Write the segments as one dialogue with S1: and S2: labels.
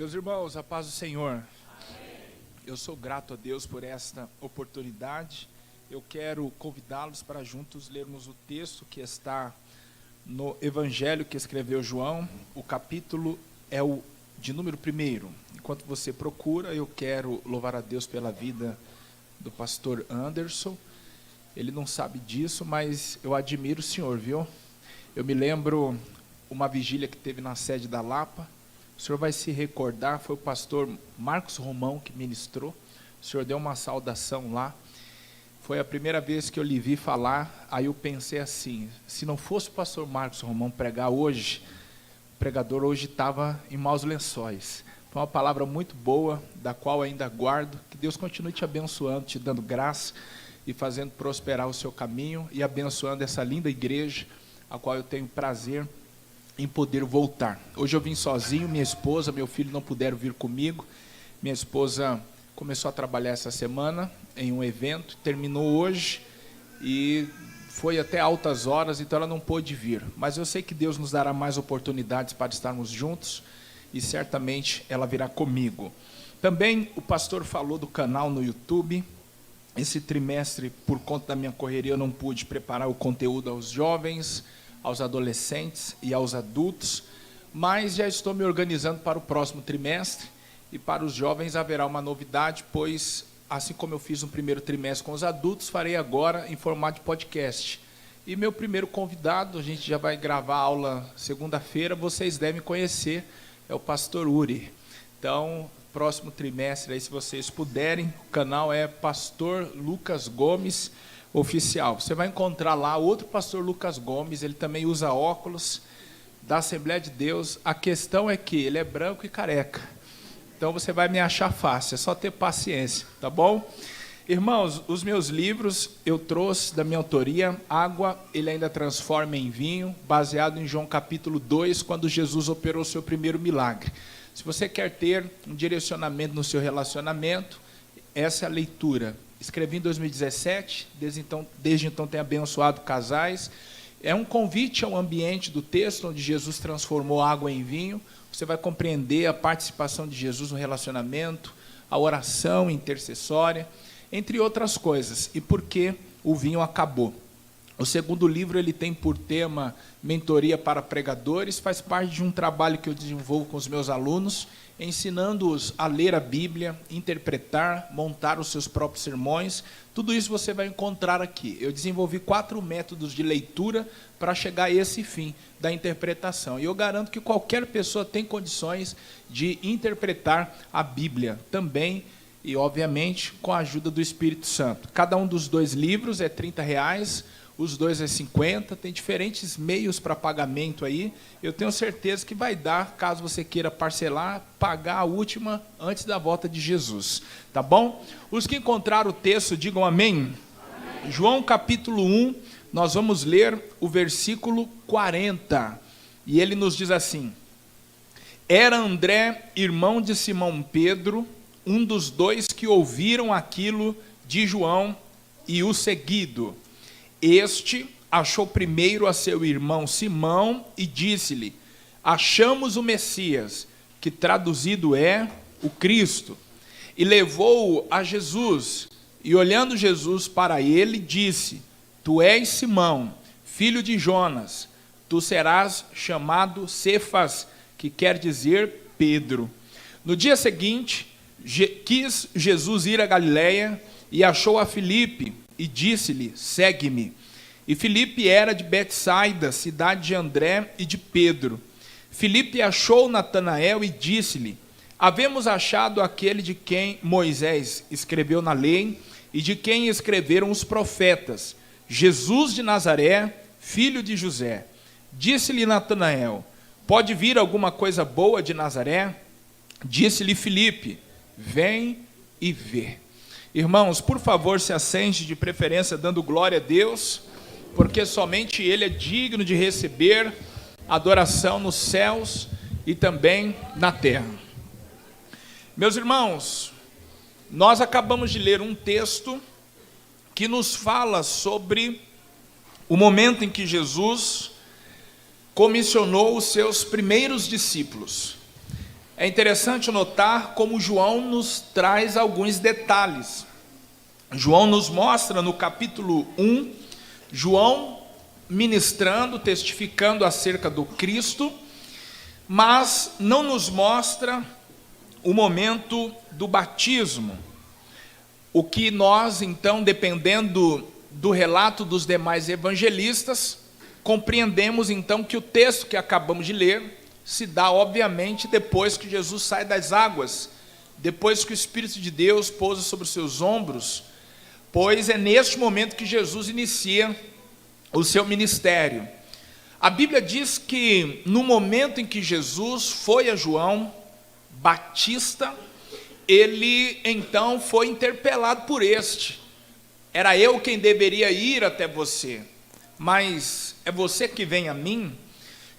S1: Meus irmãos, a paz do Senhor. Eu sou grato a Deus por esta oportunidade. Eu quero convidá-los para juntos lermos o texto que está no Evangelho que escreveu João. O capítulo é o de número 1. Enquanto você procura, eu quero louvar a Deus pela vida do pastor Anderson. Ele não sabe disso, mas eu admiro o senhor, viu? Eu me lembro uma vigília que teve na sede da Lapa. O senhor vai se recordar, foi o pastor Marcos Romão que ministrou. O senhor deu uma saudação lá. Foi a primeira vez que eu lhe vi falar. Aí eu pensei assim, se não fosse o pastor Marcos Romão pregar hoje, o pregador hoje estava em maus lençóis. Foi uma palavra muito boa, da qual ainda guardo. Que Deus continue te abençoando, te dando graça e fazendo prosperar o seu caminho e abençoando essa linda igreja, a qual eu tenho prazer em poder voltar. Hoje eu vim sozinho, minha esposa, meu filho não puderam vir comigo. Minha esposa começou a trabalhar essa semana em um evento, terminou hoje e foi até altas horas, então ela não pôde vir. Mas eu sei que Deus nos dará mais oportunidades para estarmos juntos e certamente ela virá comigo. Também o pastor falou do canal no YouTube. Esse trimestre, por conta da minha correria, eu não pude preparar o conteúdo aos jovens, aos adolescentes e aos adultos, mas já estou me organizando para o próximo trimestre, e para os jovens haverá uma novidade, pois, assim como eu fiz no primeiro trimestre com os adultos, farei agora em formato de podcast. E meu primeiro convidado, a gente já vai gravar a aula segunda-feira, vocês devem conhecer, é o pastor Uri. Então, próximo trimestre, aí, se vocês puderem, o canal é Pastor Lucas Gomes Oficial. Você vai encontrar lá outro pastor Lucas Gomes, ele também usa óculos, da Assembleia de Deus. A questão é que ele é branco e careca. Então você vai me achar fácil, é só ter paciência, tá bom? Irmãos, os meus livros eu trouxe da minha autoria, Água, ele ainda transforma em vinho, baseado em João capítulo 2, quando Jesus operou seu primeiro milagre. Se você quer ter um direcionamento no seu relacionamento, essa é a leitura. Escrevi em 2017, desde então tem abençoado casais. É um convite ao ambiente do texto, onde Jesus transformou água em vinho. Você vai compreender a participação de Jesus no relacionamento, a oração intercessória, entre outras coisas, e por que o vinho acabou. O segundo livro ele tem por tema mentoria para pregadores, faz parte de um trabalho que eu desenvolvo com os meus alunos, ensinando-os a ler a Bíblia, interpretar, montar os seus próprios sermões. Tudo isso você vai encontrar aqui. Eu desenvolvi 4 métodos de leitura para chegar a esse fim da interpretação. E eu garanto que qualquer pessoa tem condições de interpretar a Bíblia também, e obviamente com a ajuda do Espírito Santo. Cada um dos 2 livros é R$30, os 2 é 50, tem diferentes meios para pagamento aí. Eu tenho certeza que vai dar, caso você queira parcelar, pagar a última antes da volta de Jesus, tá bom? Os que encontraram o texto, digam amém. Amém. João capítulo 1, nós vamos ler o versículo 40, e ele nos diz assim: Era André, irmão de Simão Pedro, um dos 2 que ouviram aquilo de João e o seguido. Este achou primeiro a seu irmão Simão e disse-lhe: Achamos o Messias, que traduzido é o Cristo. E levou-o a Jesus, e olhando Jesus para ele, disse: Tu és Simão, filho de Jonas, tu serás chamado Cefas, que quer dizer Pedro. No dia seguinte, quis Jesus ir a Galiléia, e achou a Filipe, e disse-lhe: Segue-me. E Filipe era de Betsaida, cidade de André e de Pedro. Filipe achou Natanael e disse-lhe: Havemos achado aquele de quem Moisés escreveu na lei e de quem escreveram os profetas, Jesus de Nazaré, filho de José. Disse-lhe Natanael: Pode vir alguma coisa boa de Nazaré? Disse-lhe Filipe: Vem e vê. Irmãos, por favor, se assente, de preferência dando glória a Deus, porque somente Ele é digno de receber adoração nos céus e também na terra. Meus irmãos, nós acabamos de ler um texto que nos fala sobre o momento em que Jesus comissionou os seus primeiros discípulos. é interessante notar como João nos traz alguns detalhes. João nos mostra no capítulo 1, João ministrando, testificando acerca do Cristo, mas não nos mostra o momento do batismo. O que nós, então, dependendo do relato dos demais evangelistas, compreendemos então que o texto que acabamos de ler se dá, obviamente, depois que Jesus sai das águas, depois que o Espírito de Deus pousa sobre os seus ombros, pois é neste momento que Jesus inicia o seu ministério. A Bíblia diz que no momento em que Jesus foi a João Batista, ele então foi interpelado por este: era eu quem deveria ir até você, mas é você que vem a mim?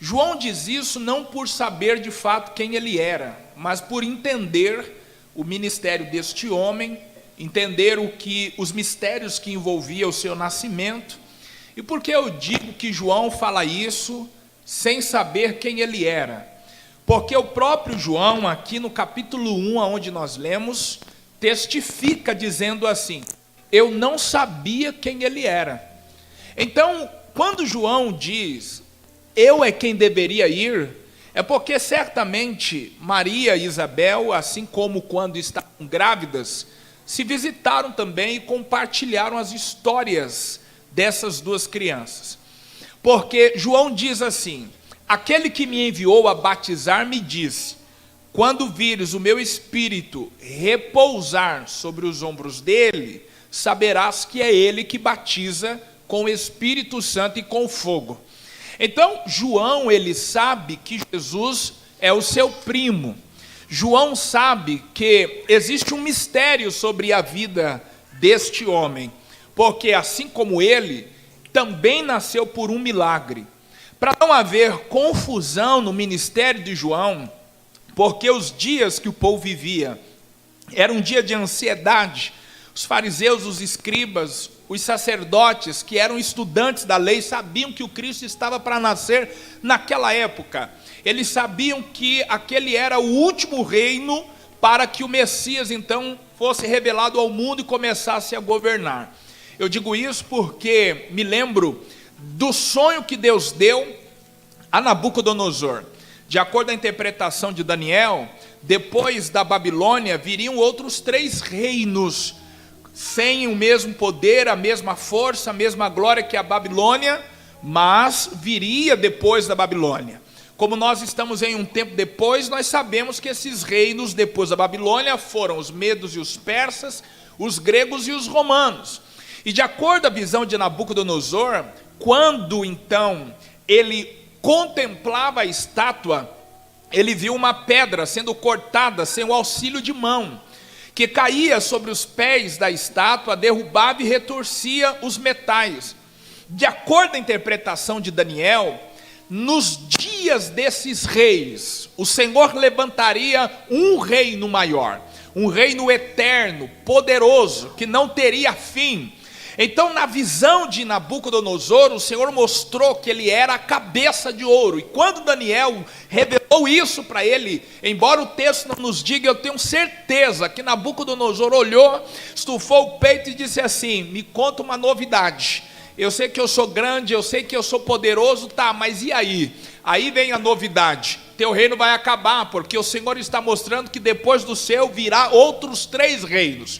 S1: João diz isso não por saber de fato quem ele era, mas por entender o ministério deste homem, entender os mistérios que envolvia o seu nascimento. E por que eu digo que João fala isso sem saber quem ele era? Porque o próprio João, aqui no capítulo 1, onde nós lemos, testifica dizendo assim: eu não sabia quem ele era. Então, quando João diz, eu é quem deveria ir, é porque certamente Maria e Isabel, assim como quando estavam grávidas, se visitaram também e compartilharam as histórias dessas duas crianças. Porque João diz assim: aquele que me enviou a batizar me disse, quando vires o meu espírito repousar sobre os ombros dele, saberás que é ele que batiza com o Espírito Santo e com fogo. Então, João, ele sabe que Jesus é o seu primo. João sabe que existe um mistério sobre a vida deste homem, porque assim como ele, também nasceu por um milagre. Para não haver confusão no ministério de João, porque os dias que o povo vivia era um dia de ansiedade, os fariseus, os escribas, os sacerdotes, que eram estudantes da lei, sabiam que o Cristo estava para nascer naquela época. Eles sabiam que aquele era o último reino para que o Messias, então, fosse revelado ao mundo e começasse a governar. Eu digo isso porque me lembro do sonho que Deus deu a Nabucodonosor. De acordo com a interpretação de Daniel, depois da Babilônia viriam outros 3 reinos, sem o mesmo poder, a mesma força, a mesma glória que a Babilônia, mas viria depois da Babilônia. Como nós estamos em um tempo depois, nós sabemos que esses reinos depois da Babilônia foram os medos e os persas, os gregos e os romanos. E de acordo com a visão de Nabucodonosor, quando então ele contemplava a estátua, ele viu uma pedra sendo cortada sem o auxílio de mão, que caía sobre os pés da estátua, derrubava e retorcia os metais. De acordo com a interpretação de Daniel, nos dias desses reis, o Senhor levantaria um reino maior, um reino eterno, poderoso, que não teria fim. Então, na visão de Nabucodonosor, o Senhor mostrou que ele era a cabeça de ouro. E quando Daniel revelou isso para ele, embora o texto não nos diga, eu tenho certeza que Nabucodonosor olhou, estufou o peito e disse assim: me conta uma novidade. Eu sei que eu sou grande, eu sei que eu sou poderoso, tá, mas e aí? Aí vem a novidade. Teu reino vai acabar, porque o Senhor está mostrando que depois do seu virá outros 3 reinos.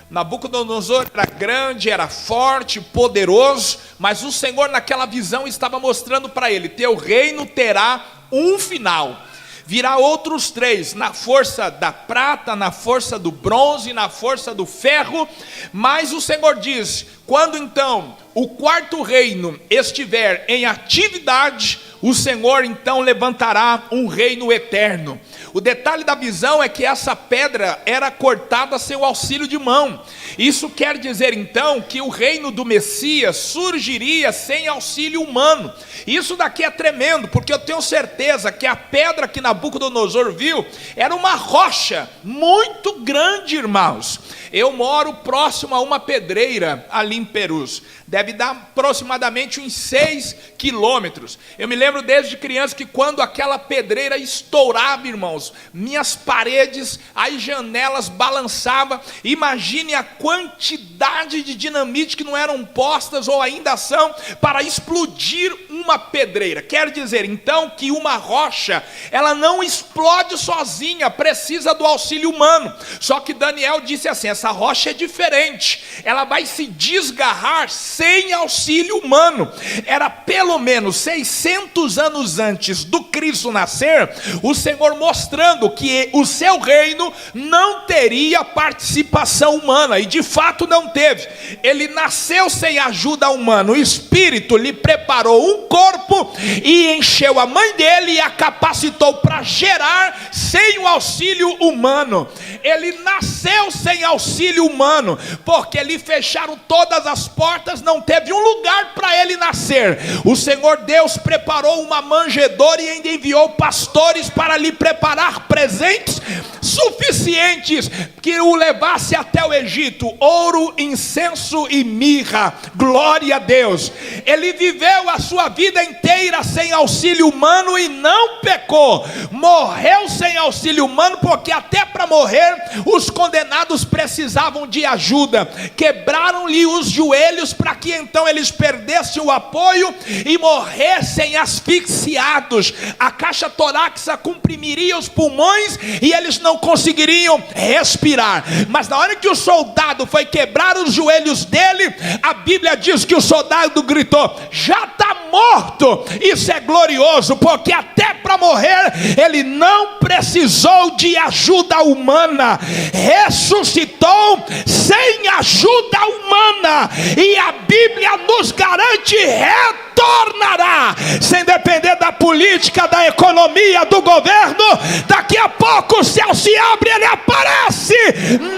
S1: Nabucodonosor era grande, era forte, poderoso, mas o Senhor naquela visão estava mostrando para ele: teu reino terá um final. Virá outros 3, na força da prata, na força do bronze, na força do ferro. Mas o Senhor diz: quando então o 4º reino estiver em atividade, o Senhor então levantará um reino eterno. O detalhe da visão é que essa pedra era cortada sem o auxílio de mão. Isso quer dizer então que o reino do Messias surgiria sem auxílio humano. Isso daqui é tremendo, porque eu tenho certeza que a pedra que Nabucodonosor viu era uma rocha muito grande, irmãos. Eu moro próximo a uma pedreira ali em Perus. Deve dar aproximadamente uns 6 quilômetros. Eu me lembro lembro desde criança que quando aquela pedreira estourava, irmãos, minhas paredes, as janelas balançavam. Imagine a quantidade de dinamite que não eram postas ou ainda são para explodir uma pedreira. Quer dizer então que uma rocha, ela não explode sozinha, precisa do auxílio humano. Só que Daniel disse assim: essa rocha é diferente, ela vai se desgarrar sem auxílio humano. Era pelo menos 600 anos antes do Cristo nascer, o Senhor mostrando que o seu reino não teria participação humana, e de fato não teve. Ele nasceu sem ajuda humana, o Espírito lhe preparou um corpo e encheu a mãe dele e a capacitou para gerar sem o auxílio humano. Ele nasceu sem auxílio humano, porque lhe fecharam todas as portas, não teve um lugar para ele nascer. O Senhor Deus preparou uma manjedoura e ainda enviou pastores para lhe preparar presentes suficientes que o levasse até o Egito: ouro, incenso e mirra. Glória a Deus. Ele viveu a sua vida inteira sem auxílio humano e não pecou. Morreu sem auxílio humano, porque até para morrer os condenados precisavam de ajuda. Quebraram-lhe os joelhos para que então eles perdessem o apoio e morressem asfixiados. A caixa torácica comprimiria os pulmões e eles não conseguiriam respirar. Mas na hora que o soldado foi quebrar os joelhos dele, a Bíblia diz que o soldado gritou: já está morto. Isso é glorioso, porque até para morrer ele não precisou de ajuda humana, ressuscitou sem ajuda humana, e a Bíblia nos garante: retornará, sem depender da política, da economia, do governo. Daqui a pouco o céu se abre e ele aparece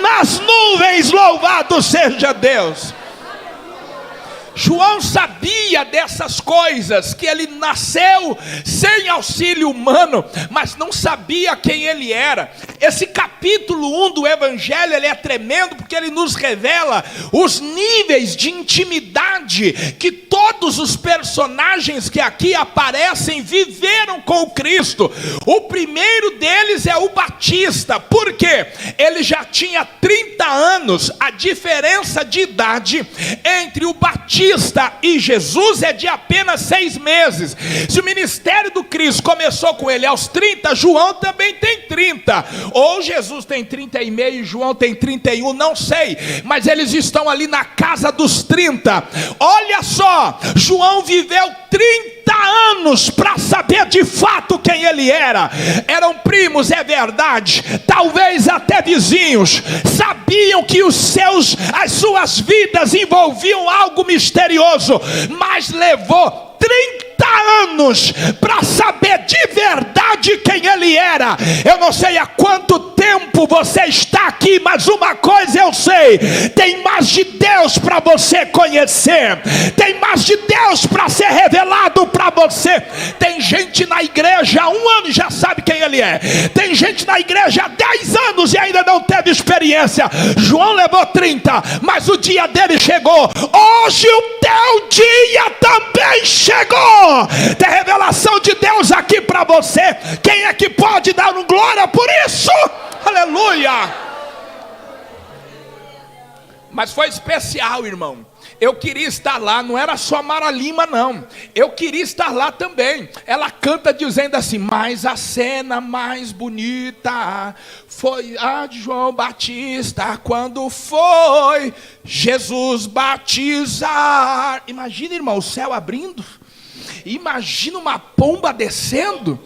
S1: nas nuvens. Louvado seja Deus. João sabia dessas coisas, que ele nasceu sem auxílio humano, mas não sabia quem ele era. Esse capítulo 1 do Evangelho, ele é tremendo, porque ele nos revela os níveis de intimidade que todos os personagens que aqui aparecem viveram com o Cristo. O primeiro deles é o Batista. Por quê? Ele já tinha 30 anos. A diferença de idade entre o Batista e Jesus é de apenas 6 meses. Se o ministério do Cristo começou com ele aos 30, João também tem 30. Ou Jesus tem 30 e meio e João tem 31, não sei. Mas eles estão ali na casa dos 30. Olha só, João viveu 30 anos para saber de fato quem ele era. Eram primos, é verdade, talvez até vizinhos, sabiam que as suas vidas envolviam algo misterioso, mas levou 30 anos para saber de verdade quem ele era. Eu não sei há quanto tempo você está aqui, mas uma coisa eu sei: tem mais de Deus para você conhecer, tem mais de Deus para ser revelado para você. Tem gente na igreja há 1 ano e já sabe quem ele é. Tem gente na igreja há 10 anos e ainda não teve experiência. João levou 30, mas o dia dele chegou. Hoje o teu dia também chegou. Tem revelação de Deus aqui para você. Quem é que pode dar um glória por isso? Aleluia! Mas foi especial, irmão. Eu queria estar lá, não era só Mara Lima não, eu queria estar lá também. Ela canta dizendo assim: mas a cena mais bonita foi a de João Batista, quando foi Jesus batizar. Imagina, irmão, o céu abrindo. Imagina uma pomba descendo.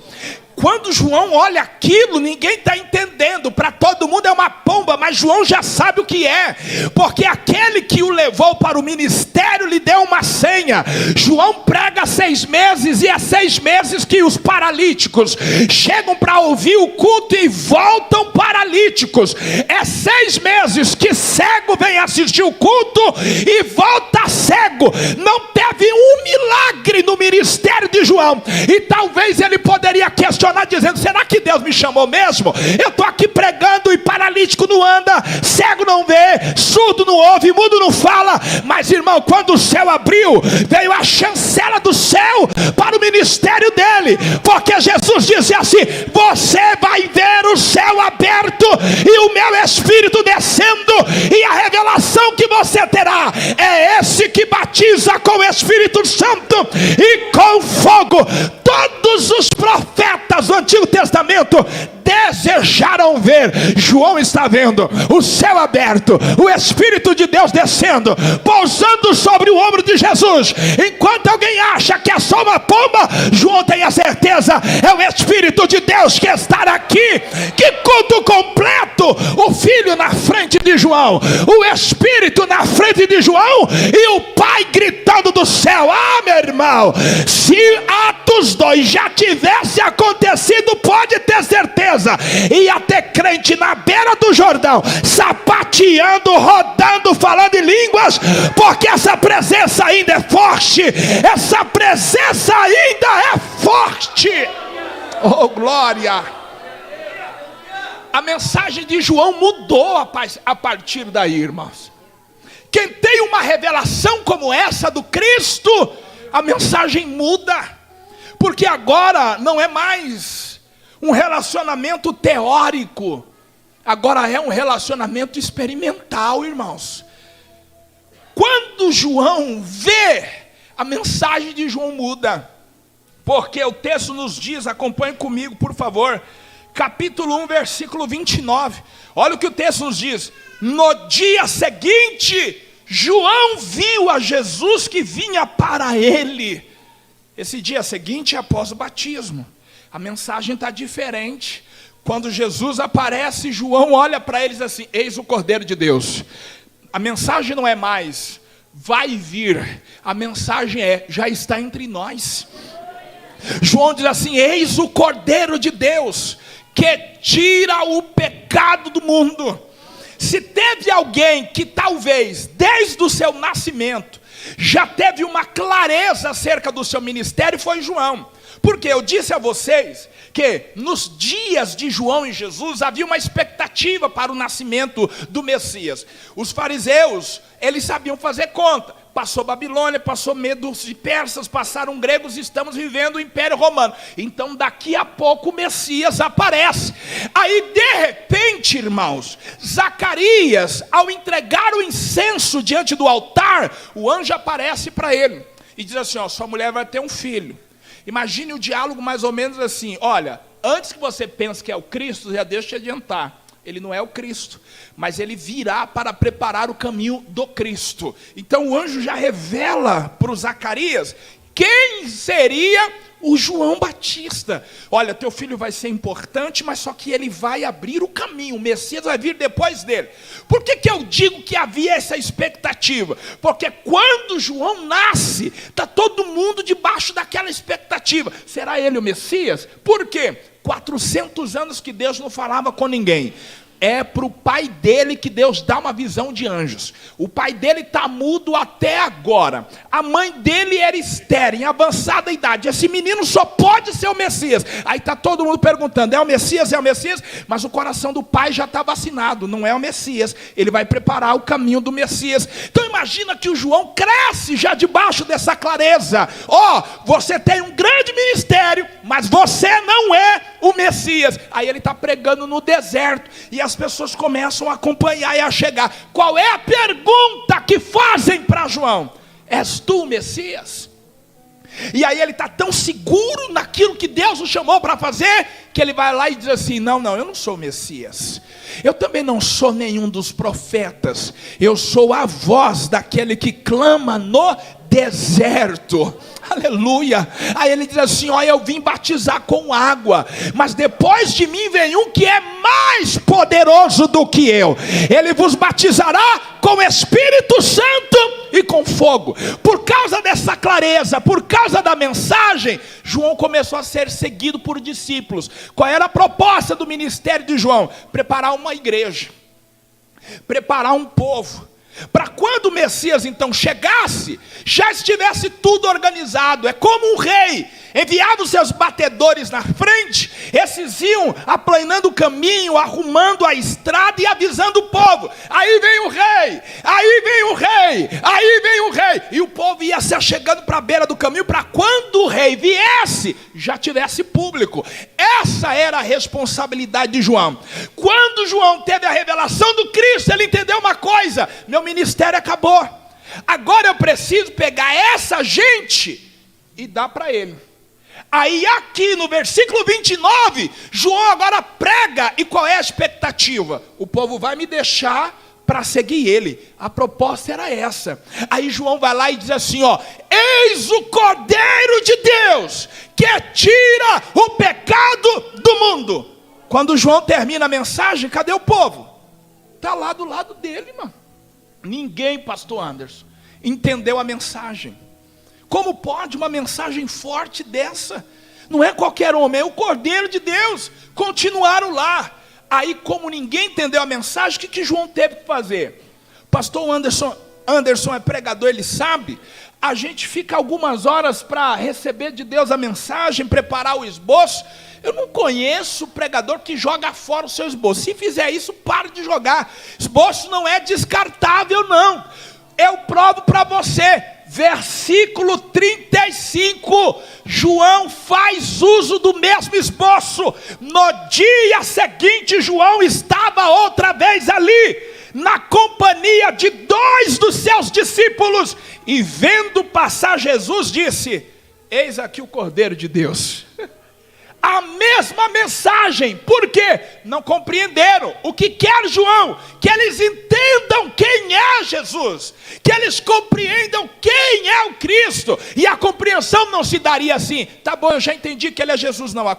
S1: Quando João olha aquilo, ninguém está entendendo. Para todo mundo é uma pomba, mas João já sabe o que é, porque aquele que o levou para o ministério lhe deu uma senha. João prega 6 meses, e é 6 meses que os paralíticos chegam para para ouvir o culto e voltam paralíticos. É 6 meses que cego vem assistir o culto e volta cego. Não teve um milagre no ministério de João. E talvez ele poderia questionar dizendo: será que Deus me chamou mesmo? Eu estou aqui pregando e paralítico não anda, cego não vê, surdo não ouve, mudo não fala. Mas irmão, quando o céu abriu, veio a chancela do céu para o ministério dele, porque Jesus dizia assim: você vai ver o céu aberto e o meu Espírito descendo, e a revelação que você terá é esse que batiza com o Espírito Santo e com fogo. Todos os profetas do Antigo Testamento desejaram ver. João está vendo o céu aberto, o Espírito de Deus descendo, pousando sobre o ombro de Jesus. Enquanto alguém acha que é só uma pomba, João tem a certeza: é o Espírito de Deus que está aqui. Que culto completo! O Filho na frente de João, o Espírito na frente de João e o Pai gritando do céu. Ah, meu irmão, se Atos 2 já tivesse acontecido, pode ter certeza, ia ter crente na beira do Jordão, sapateando, rodando, falando em línguas, porque essa presença ainda é forte. Essa presença ainda é forte. Oh, glória! A mensagem de João mudou a partir daí, irmãos. Quem tem uma revelação como essa do Cristo, a mensagem muda, porque agora não é mais um relacionamento teórico, agora é um relacionamento experimental, irmãos. Quando João vê, a mensagem de João muda, porque o texto nos diz, acompanhe comigo por favor, capítulo 1, versículo 29, olha o que o texto nos diz: no dia seguinte, João viu a Jesus que vinha para ele. Esse dia seguinte é após o batismo. A mensagem está diferente. Quando Jesus aparece, João olha para eles assim: eis o Cordeiro de Deus. A mensagem não é mais vai vir, a mensagem é já está entre nós. João diz assim: eis o Cordeiro de Deus que tira o pecado do mundo. Se teve alguém que talvez desde o seu nascimento já teve uma clareza acerca do seu ministério, foi João. Porque eu disse a vocês que nos dias de João e Jesus havia uma expectativa para o nascimento do Messias. Os fariseus, eles sabiam fazer conta. Passou Babilônia, passou Medos e Persas, passaram gregos, estamos vivendo o Império Romano. Então daqui a pouco o Messias aparece. Aí de repente, irmãos, Zacarias, ao entregar o incenso diante do altar, o anjo aparece para ele e diz assim: ó, sua mulher vai ter um filho. Imagine o diálogo mais ou menos assim: olha, antes que você pense que é o Cristo, já deixa eu te adiantar, ele não é o Cristo, mas ele virá para preparar o caminho do Cristo. Então o anjo já revela para o Zacarias quem seria o João Batista. Olha, teu filho vai ser importante, mas só que ele vai abrir o caminho, o Messias vai vir depois dele. Por que eu digo que havia essa expectativa? Porque quando João nasce, está todo mundo debaixo daquela expectativa: será ele o Messias? Por quê? 400 anos que Deus não falava com ninguém. É para o pai dele que Deus dá uma visão de anjos. O pai dele está mudo até agora. A mãe dele era estéril, em avançada idade. Esse menino só pode ser o Messias. Aí está todo mundo perguntando: é o Messias? É o Messias? Mas o coração do pai já está vacinado: não é o Messias. Ele vai preparar o caminho do Messias. Então imagina que o João cresce já debaixo dessa clareza: ó, você tem um grande ministério, mas você não é o Messias. Aí ele está pregando no deserto e as pessoas começam a acompanhar e a chegar. Qual é a pergunta que fazem para João? És tu o Messias? E aí ele está tão seguro naquilo que Deus o chamou para fazer, que ele vai lá e diz assim: não, eu não sou o Messias. Eu também não sou nenhum dos profetas. Eu sou a voz daquele que clama no deserto. Aleluia. Aí ele diz assim: ó, eu vim batizar com água, mas depois de mim vem um que é mais poderoso do que eu. Ele vos batizará com Espírito Santo e com fogo. Por causa dessa clareza, por causa da mensagem, João começou a ser seguido por discípulos. Qual era a proposta do ministério de João? Preparar uma igreja, preparar um povo, para quando o Messias então chegasse, já estivesse tudo organizado. É como um rei enviava os seus batedores na frente, esses iam aplanando o caminho, arrumando a estrada e avisando o povo: aí vem o rei, aí vem o rei, aí vem o rei. E o povo ia se achegando para a beira do caminho, para quando o rei viesse, já tivesse público. Essa era a responsabilidade de João. Quando João teve a revelação do Cristo, ele entendeu uma coisa: meu ministério acabou, agora eu preciso pegar essa gente e dar para ele. Aí aqui no versículo 29, João agora prega. E qual é a expectativa? O povo vai me deixar para seguir ele. A proposta era essa. Aí João vai lá e diz assim, ó: eis o Cordeiro de Deus, que tira o pecado do mundo. Quando João termina a mensagem, cadê o povo? Está lá do lado dele, mano. Ninguém, pastor Anderson, entendeu a mensagem. Como pode uma mensagem forte dessa? Não é qualquer homem, é o Cordeiro de Deus. Continuaram lá. Aí, como ninguém entendeu a mensagem, o que João teve que fazer? Pastor Anderson é pregador, ele sabe. A gente fica algumas horas para receber de Deus a mensagem, preparar o esboço. Eu não conheço pregador que joga fora o seu esboço. Se fizer isso, pare de jogar. Esboço não é descartável, não. Eu provo para você. Versículo 35, João faz uso do mesmo esboço. No dia seguinte, João estava outra vez ali, na companhia de 2 dos seus discípulos, e vendo passar Jesus, disse: eis aqui o Cordeiro de Deus. A mesma mensagem. Por quê? Não compreenderam. O que quer João? Que eles entendam quem é Jesus, que eles compreendam quem é o Cristo. E a compreensão não se daria assim: tá bom, eu já entendi que ele é Jesus. Não, a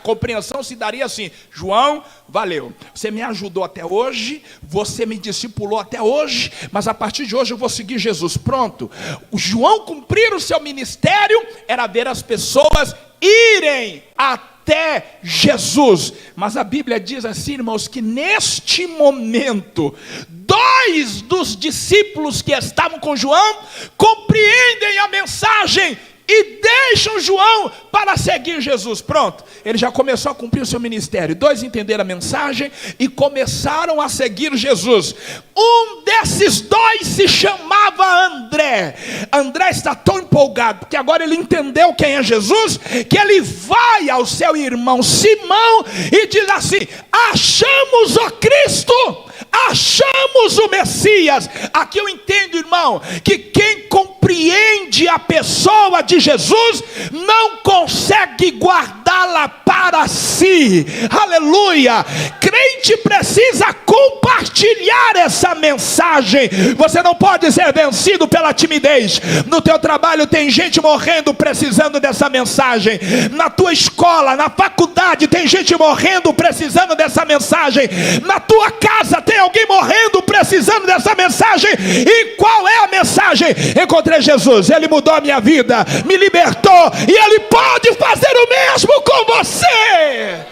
S1: compreensão se daria assim: João, valeu, você me ajudou até hoje, você me discipulou até hoje, mas a partir de hoje eu vou seguir Jesus. Pronto. O João cumprir o seu ministério era ver as pessoas irem até Jesus. Mas a Bíblia diz assim, irmãos, que neste momento 2 dos discípulos que estavam com João compreendem a mensagem e deixam João para seguir Jesus. Pronto, ele já começou a cumprir o seu ministério. 2 entenderam a mensagem e começaram a seguir Jesus. Um desses 2 se chamava André. André está tão empolgado, porque agora ele entendeu quem é Jesus, que ele vai ao seu irmão Simão e diz assim: achamos o Cristo, achamos o Messias. Aqui eu entendo, irmão, que quem compreende a pessoa de Jesus não consegue guardá-la para si. Aleluia. Crente precisa compartilhar essa mensagem. Você não pode ser vencido pela timidez. No teu trabalho tem gente morrendo precisando dessa mensagem. Na tua escola, na faculdade tem gente morrendo precisando dessa mensagem. Na tua casa tem alguém morrendo precisando dessa mensagem. E qual é a mensagem? Encontrei Jesus, ele mudou a minha vida, me libertou, e ele pode fazer o mesmo com você.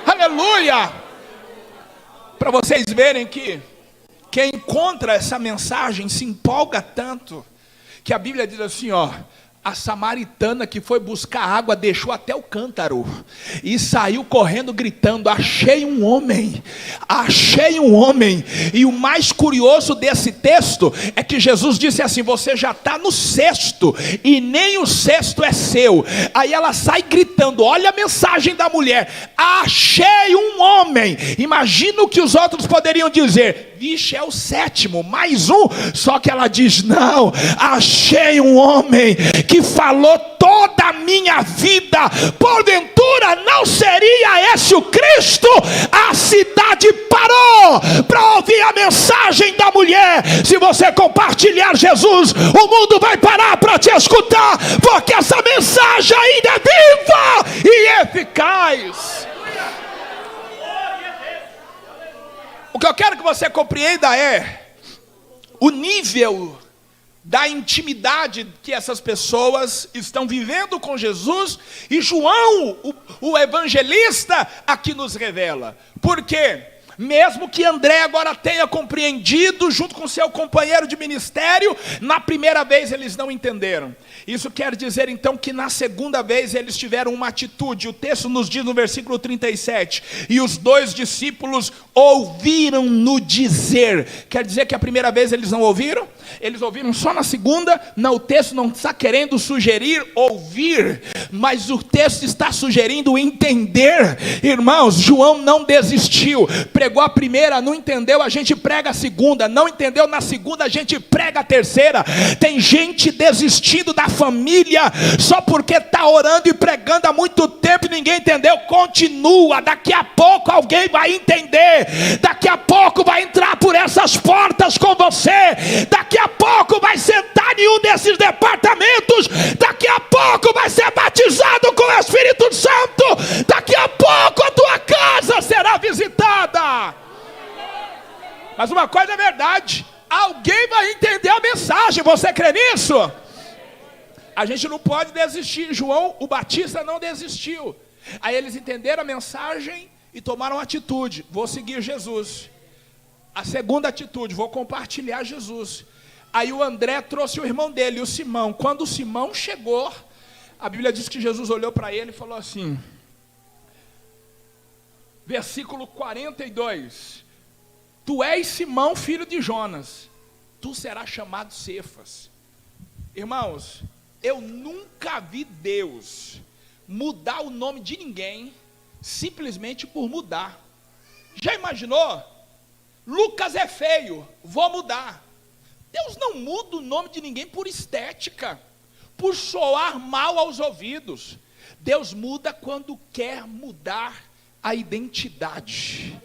S1: Aleluia. Para vocês verem que quem encontra essa mensagem se empolga tanto, que a Bíblia diz assim, ó: a samaritana que foi buscar água deixou até o cântaro e saiu correndo gritando: achei um homem, achei um homem. E o mais curioso desse texto é que Jesus disse assim: você já está no cesto e nem o cesto é seu. Aí ela sai gritando, olha a mensagem da mulher: achei um homem. Imagina o que os outros poderiam dizer: vixe, é o 7º, mais um. Só que ela diz: não, achei um homem que falou toda a minha vida. Porventura não seria esse o Cristo? A cidade parou para ouvir a mensagem da mulher. Se você compartilhar Jesus, o mundo vai parar para te escutar, porque essa mensagem ainda é viva e eficaz. O que eu quero que você compreenda é o nível da intimidade que essas pessoas estão vivendo com Jesus, e João, o evangelista, aqui nos revela. Por quê? Mesmo que André agora tenha compreendido, junto com seu companheiro de ministério, na primeira vez eles não entenderam. Isso quer dizer então que na segunda vez eles tiveram uma atitude. O texto nos diz no versículo 37, e os dois discípulos ouviram-no dizer. Quer dizer que a primeira vez eles não ouviram? Eles ouviram só na segunda? Não, o texto não está querendo sugerir ouvir, mas o texto está sugerindo entender. Irmãos, João não desistiu. Pregou a primeira, não entendeu, a gente prega a segunda. Não entendeu na segunda, a gente prega a terceira. Tem gente desistindo da família só porque está orando e pregando há muito tempo e ninguém entendeu. Continua, daqui a pouco alguém vai entender. Daqui a pouco vai entrar por essas portas com você. Daqui a pouco vai sentar em um desses departamentos. Daqui a pouco vai ser batizado com o Espírito Santo. Daqui a pouco a tua casa será visitada. Mas uma coisa é verdade, alguém vai entender a mensagem. Você crê nisso? A gente não pode desistir. João o Batista não desistiu. Aí eles entenderam a mensagem e tomaram atitude. Vou seguir Jesus. A segunda atitude, vou compartilhar Jesus. Aí o André trouxe o irmão dele, o Simão. Quando o Simão chegou, a Bíblia diz que Jesus olhou para ele e falou assim, versículo 42, tu és Simão, filho de Jonas, tu serás chamado Cefas. Irmãos, eu nunca vi Deus mudar o nome de ninguém simplesmente por mudar. Já imaginou? Lucas é feio, vou mudar. Deus não muda o nome de ninguém por estética, por soar mal aos ouvidos. Deus muda quando quer mudar a identidade.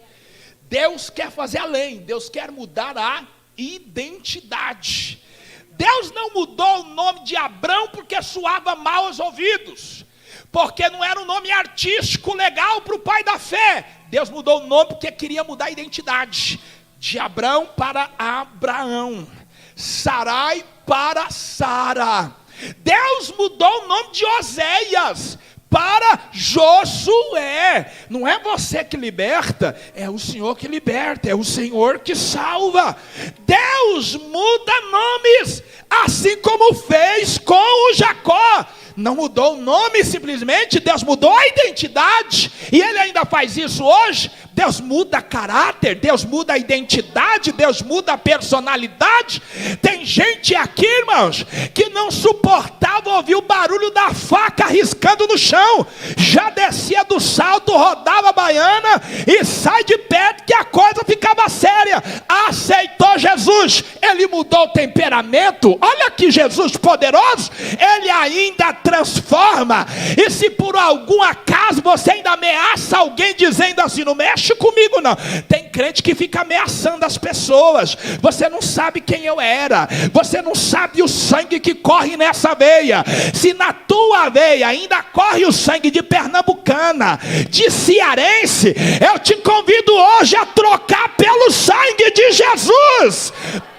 S1: Deus quer fazer além, Deus quer mudar a identidade. Deus não mudou o nome de Abrão porque soava mal aos ouvidos, porque não era um nome artístico legal para o pai da fé. Deus mudou o nome porque queria mudar a identidade. De Abrão para Abraão, Sarai para Sara. Deus mudou o nome de Oséias para Josué. Não é você que liberta, é o Senhor que liberta, é o Senhor que salva. Deus muda nomes, assim como fez com o Jacó. Não mudou o nome simplesmente, Deus mudou a identidade, e Ele ainda faz isso hoje. Deus muda caráter, Deus muda a identidade, Deus muda a personalidade. Tem gente aqui, irmãos, que não suportava ouvir o barulho da faca riscando no chão, já descia do salto, rodava a baiana e sai de perto que a coisa ficava séria. Aceitou Jesus, Ele mudou o temperamento. Olha que Jesus poderoso, Ele ainda transforma. E se por algum acaso você ainda ameaça alguém dizendo assim, não mexe comigo não. Tem crente que fica ameaçando as pessoas. Você não sabe quem eu era, você não sabe o sangue que corre nessa veia. Se na tua veia ainda corre o sangue de pernambucana, de cearense, eu te convido hoje a trocar pelo sangue de Jesus.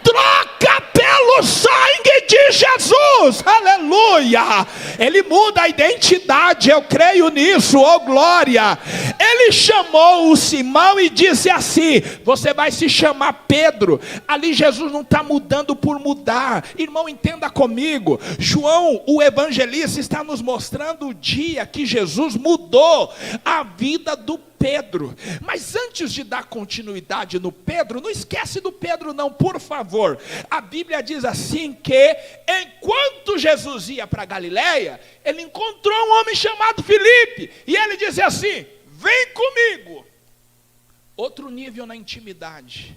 S1: Troca pelo sangue de Jesus, aleluia. Ele muda a identidade, eu creio nisso, oh glória. Ele chamou o Simão e disse assim, você vai se chamar Pedro. Ali Jesus não está mudando por mudar. Irmão, entenda comigo, João, o evangelista, está nos mostrando o dia que Jesus mudou a vida do Pedro. Mas antes de dar continuidade no Pedro, não esquece do Pedro não, por favor. A Bíblia diz assim que enquanto Jesus ia para Galileia, ele encontrou um homem chamado Filipe, e ele disse assim, vem comigo. Outro nível na intimidade.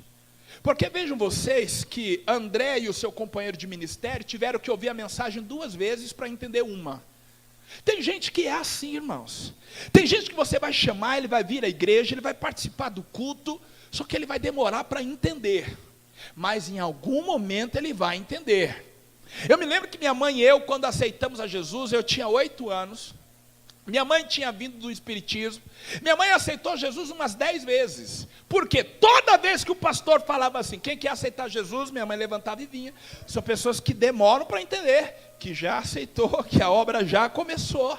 S1: Porque vejam vocês que André e o seu companheiro de ministério tiveram que ouvir a mensagem duas vezes para entender uma. Tem gente que é assim, irmãos. Tem gente que você vai chamar, ele vai vir à igreja, ele vai participar do culto, só que ele vai demorar para entender. Mas em algum momento ele vai entender. Eu me lembro que minha mãe e eu, quando aceitamos a Jesus, eu tinha 8 anos. Minha mãe tinha vindo do espiritismo. Minha mãe aceitou Jesus umas 10 vezes. Porque toda vez que o pastor falava assim, quem quer aceitar Jesus, minha mãe levantava e vinha. São pessoas que demoram para entender, que já aceitou, que a obra já começou.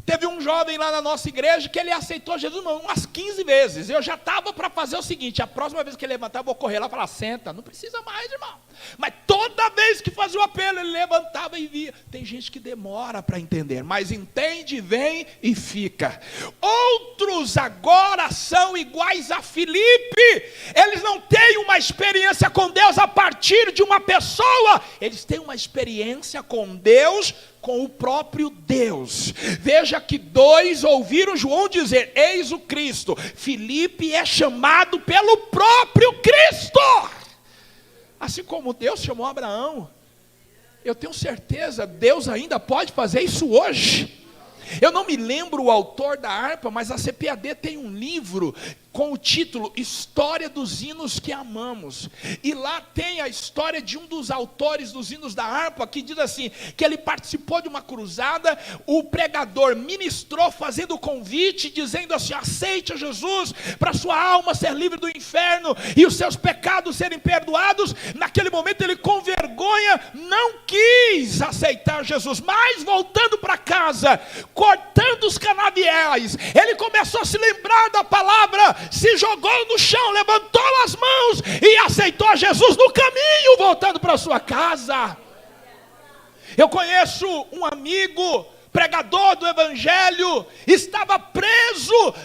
S1: Teve um jovem lá na nossa igreja que ele aceitou Jesus umas 15 vezes. Eu já estava para fazer o seguinte: a próxima vez que ele levantar, eu vou correr lá e falar, senta, não precisa mais, irmão. Mas toda vez que fazia o apelo, ele levantava e via. Tem gente que demora para entender, mas entende, vem e fica. Outros agora são iguais a Filipe. Eles não têm uma experiência com Deus a partir de uma pessoa. Eles têm uma experiência com Deus, com o próprio Deus. Veja que 2 ouviram João dizer, eis o Cristo. Filipe é chamado pelo próprio Cristo. Assim como Deus chamou Abraão, eu tenho certeza, Deus ainda pode fazer isso hoje. Eu não me lembro o autor da harpa, mas a CPAD tem um livro com o título História dos Hinos que Amamos. E lá tem a história de um dos autores dos hinos da harpa, que diz assim, que ele participou de uma cruzada, o pregador ministrou fazendo o convite, dizendo assim, aceite a Jesus, para sua alma ser livre do inferno, e os seus pecados serem perdoados. Naquele momento ele com vergonha, não quis aceitar Jesus, mas voltando para casa, cortando os canaviais, ele começou a se lembrar da palavra, se jogou no chão, levantou as mãos e aceitou Jesus no caminho, voltando para sua casa. Eu conheço um amigo, pregador do evangelho, estava preso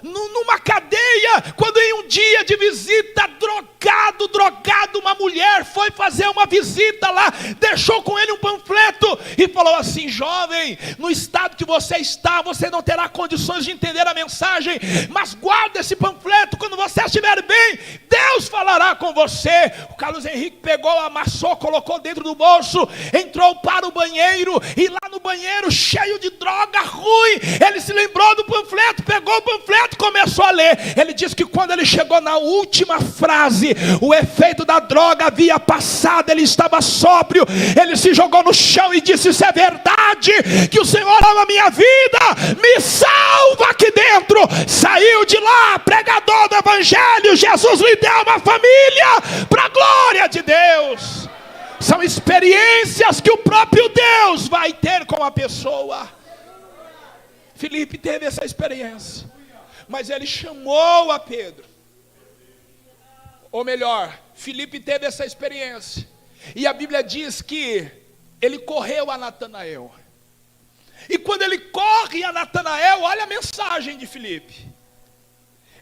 S1: numa cadeia, quando em um dia de visita, drogado, uma mulher foi fazer uma visita lá, deixou com ele um panfleto e falou assim, jovem, no estado que você está, você não terá condições de entender a mensagem, mas guarda esse panfleto, quando você estiver bem, Deus falará com você. O Carlos Henrique pegou, amassou, colocou dentro do bolso, entrou para o banheiro, e lá no banheiro, cheio de droga ruim, ele se lembrou do panfleto, pegou o panfleto, começou a ler. Ele disse que quando ele chegou na última frase, o efeito da droga havia passado, ele estava sóbrio, ele se jogou no chão e disse, isso é verdade, que o Senhor ama a minha vida, me salva aqui dentro. Saiu de lá, pregador do evangelho, Jesus lhe deu uma família, para a glória de Deus. São experiências que o próprio Deus vai ter com a pessoa. Filipe teve essa experiência, mas ele chamou a Pedro. Ou melhor, Filipe teve essa experiência, e a Bíblia diz que ele correu a Natanael. E quando ele corre a Natanael, olha a mensagem de Filipe.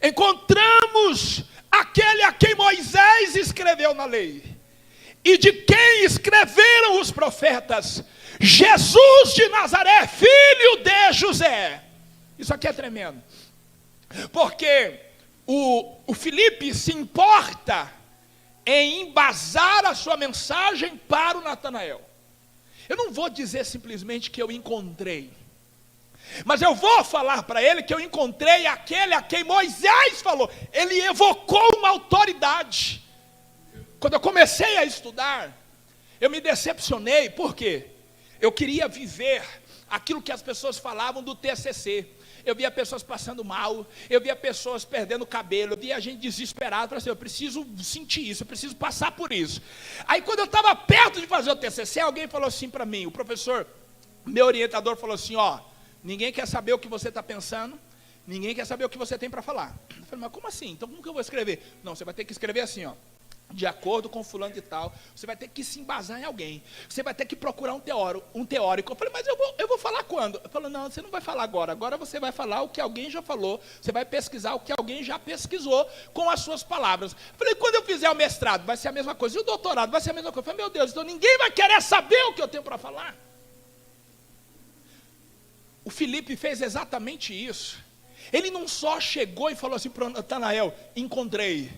S1: Encontramos aquele a quem Moisés escreveu na lei, e de quem escreveram os profetas, Jesus de Nazaré, filho de José. Isso aqui é tremendo, porque o Filipe se importa em embasar a sua mensagem para o Natanael. Eu não vou dizer simplesmente que eu encontrei, mas eu vou falar para ele que eu encontrei aquele a quem Moisés falou. Ele evocou uma autoridade. Quando eu comecei a estudar, eu me decepcionei, por quê? Eu queria viver aquilo que as pessoas falavam do TCC. Eu via pessoas passando mal, eu via pessoas perdendo cabelo, eu via gente desesperada, falei assim, eu preciso sentir isso, eu preciso passar por isso. Aí quando eu estava perto de fazer o TCC, alguém falou assim para mim, o professor, meu orientador falou assim, ó, ninguém quer saber o que você está pensando, ninguém quer saber o que você tem para falar. Eu falei, mas como assim? Então como que eu vou escrever? Não, você vai ter que escrever assim, ó. De acordo com fulano de tal, você vai ter que se embasar em alguém, você vai ter que procurar um teórico. Eu falei, mas eu vou falar quando? Eu falei, não, você não vai falar agora você vai falar o que alguém já falou, você vai pesquisar o que alguém já pesquisou com as suas palavras. Eu falei, quando eu fizer o mestrado, vai ser a mesma coisa, e o doutorado vai ser a mesma coisa. Eu falei, meu Deus, então ninguém vai querer saber o que eu tenho para falar. O Filipe fez exatamente isso. Ele não só chegou e falou assim para o Natanael, encontrei,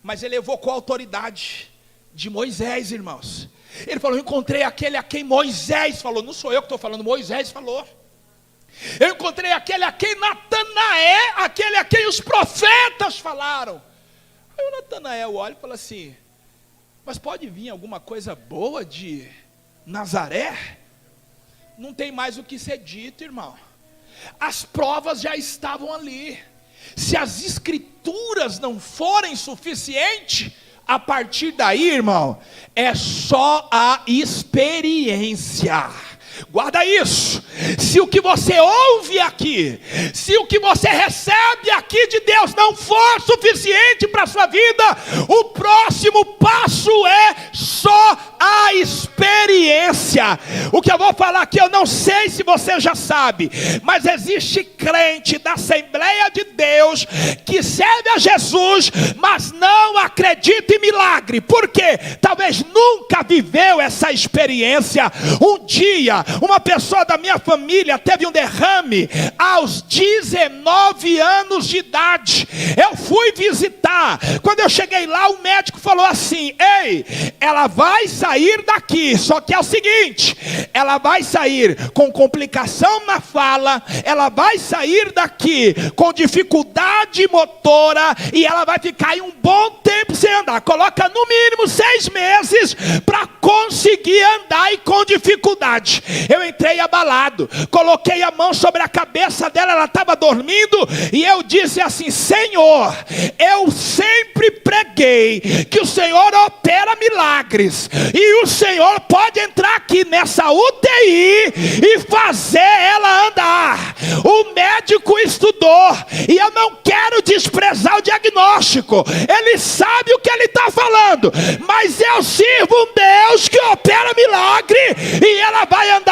S1: mas ele evocou a autoridade de Moisés, irmãos. Ele falou, encontrei aquele a quem Moisés falou. Não sou eu que estou falando, Moisés falou. Eu encontrei aquele a quem Natanael, aquele a quem os profetas falaram. Aí o Natanael olha e fala assim: mas pode vir alguma coisa boa de Nazaré? Não tem mais o que ser dito, irmão. As provas já estavam ali. Se as escrituras não forem suficientes, a partir daí, irmão, é só a experiência. Guarda isso. Se o que você ouve aqui, se o que você recebe aqui de Deus não for suficiente para a sua vida, o próximo passo é só a experiência. O que eu vou falar aqui, eu não sei se você já sabe, mas existe crente da Assembleia de Deus que serve a Jesus, mas não acredita em milagre. Por quê? Talvez nunca viveu essa experiência. Um dia, uma pessoa da minha família teve um derrame aos 19 anos de idade. Eu fui visitar. Quando eu cheguei lá, o médico falou assim: ei, ela vai sair daqui, só que é o seguinte, ela vai sair com complicação na fala, ela vai sair daqui com dificuldade motora, e ela vai ficar aí um bom tempo sem andar. Coloca no mínimo 6 meses para conseguir andar, e com dificuldade. Eu entrei abalado, coloquei a mão sobre a cabeça dela, ela estava dormindo, e eu disse assim: Senhor, eu sempre preguei que o Senhor opera milagres, e o Senhor pode entrar aqui nessa UTI e fazer ela andar. O médico estudou, e eu não quero desprezar o diagnóstico, ele sabe o que ele está falando, mas eu sirvo um Deus que opera milagre, e ela vai andar.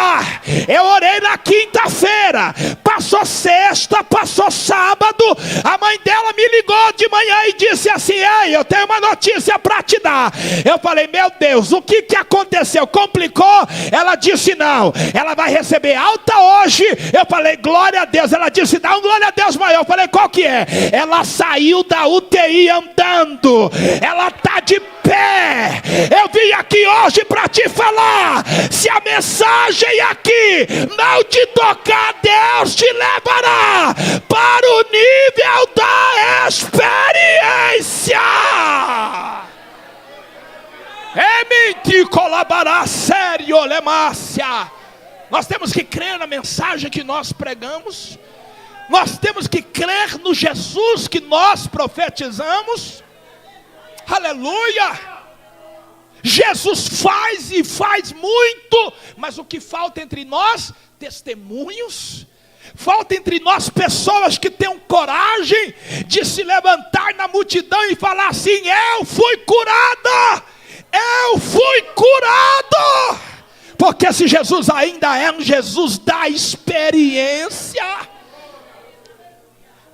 S1: Eu orei na quinta-feira, passou sexta, passou sábado, a mãe dela me ligou de manhã e disse assim: ei, eu tenho uma notícia para te dar. Eu falei: meu Deus, o que aconteceu? Complicou? Ela disse: não, ela vai receber alta hoje. Eu falei: glória a Deus. Ela disse: dá um glória a Deus maior. Eu falei: qual que é? Ela saiu da UTI andando, ela está de pé. Eu vim aqui hoje para te falar: se a mensagem aqui não te tocar, Deus te levará para o nível da experiência. Emite colaborar sério, lemácia. Nós temos que crer na mensagem que nós pregamos. Nós temos que crer no Jesus que nós profetizamos. Aleluia. Jesus faz e faz muito, mas o que falta entre nós? Testemunhos. Falta entre nós pessoas que tenham coragem de se levantar na multidão e falar assim: eu fui curada, eu fui curado. Porque se Jesus ainda é um Jesus da experiência.